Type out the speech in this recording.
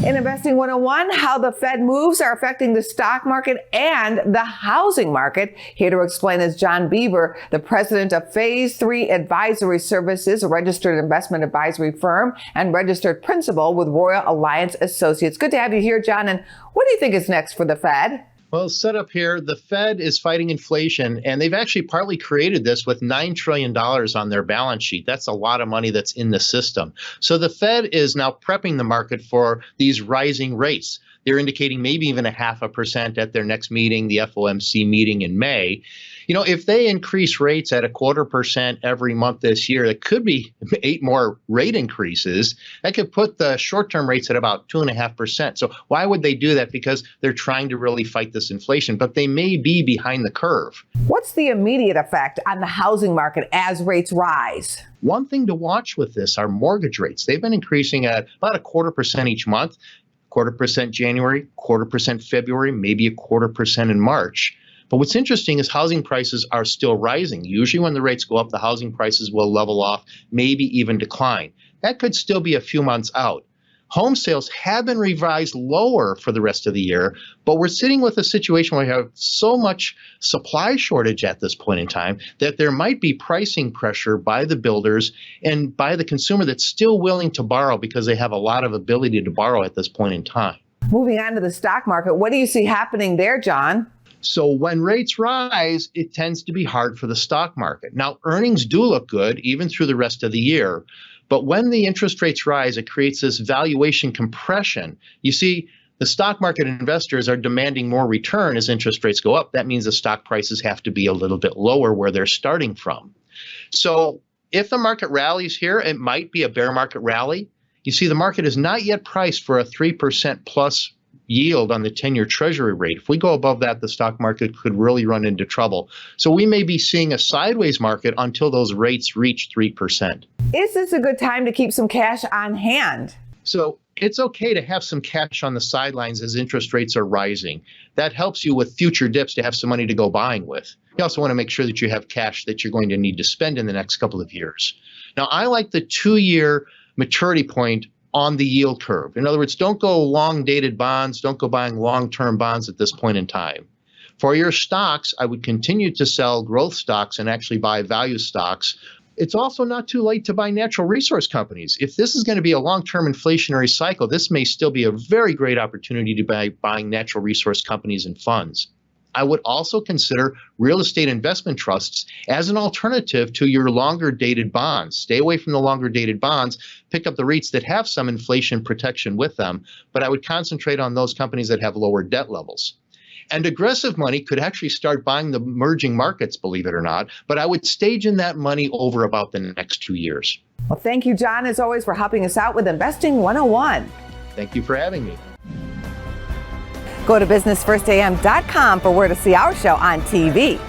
In Investing 101, how the Fed moves are affecting the stock market and the housing market. Here to explain is John Bever, the president of Phase 3 Advisory Services, a registered investment advisory firm and registered principal with Royal Alliance Associates. Good to have you here, John. And what do you think is next for the Fed? Well, set up here, the Fed is fighting inflation, and they've actually partly created this with $9 trillion on their balance sheet. That's a lot of money that's in the system. So the Fed is now prepping the market for these rising rates. They're indicating maybe even 0.5% at their next meeting, the FOMC meeting in May. You know, if they increase rates at 0.25% every month this year, that could be 8 more rate increases. That could put the short-term rates at about 2.5%. So why would they do that? Because they're trying to really fight this inflation, but they may be behind the curve. What's the immediate effect on the housing market as rates rise? One thing to watch with this are mortgage rates. They've been increasing at about 0.25% each month, 0.25% January, 0.25% February, maybe 0.25% in March. But what's interesting is housing prices are still rising. Usually when the rates go up, the housing prices will level off, maybe even decline. That could still be a few months out. Home sales have been revised lower for the rest of the year, but we're sitting with a situation where we have so much supply shortage at this point in time that there might be pricing pressure by the builders and by the consumer that's still willing to borrow because they have a lot of ability to borrow at this point in time. Moving on to the stock market, what do you see happening there, John? So when rates rise, it tends to be hard for the stock market. Now, earnings do look good even through the rest of the year. But when the interest rates rise, it creates this valuation compression. You see, the stock market investors are demanding more return as interest rates go up. That means the stock prices have to be a little bit lower where they're starting from. So if the market rallies here, it might be a bear market rally. You see, the market is not yet priced for a 3% plus yield on the 10-year Treasury rate. If we go above that, the stock market could really run into trouble. So we may be seeing a sideways market until those rates reach 3%. Is this a good time to keep some cash on hand? So it's okay to have some cash on the sidelines as interest rates are rising. That helps you with future dips to have some money to go buying with. You also want to make sure that you have cash that you're going to need to spend in the next couple of years. Now, I like the 2-year maturity point on the yield curve. In other words, don't go long-dated bonds, don't go buying long-term bonds at this point in time. For your stocks, I would continue to sell growth stocks and actually buy value stocks. It's also not too late to buy natural resource companies. If this is going to be a long-term inflationary cycle, this may still be a very great opportunity to buy buying natural resource companies and funds. I would also consider real estate investment trusts as an alternative to your longer dated bonds. Stay away from the longer dated bonds, pick up the REITs that have some inflation protection with them, but I would concentrate on those companies that have lower debt levels. And aggressive money could actually start buying the emerging markets, believe it or not, but I would stage in that money over about the next 2 years. Well, thank you, John, as always, for helping us out with Investing 101. Thank you for having me. Go to businessfirstam.com for where to see our show on TV.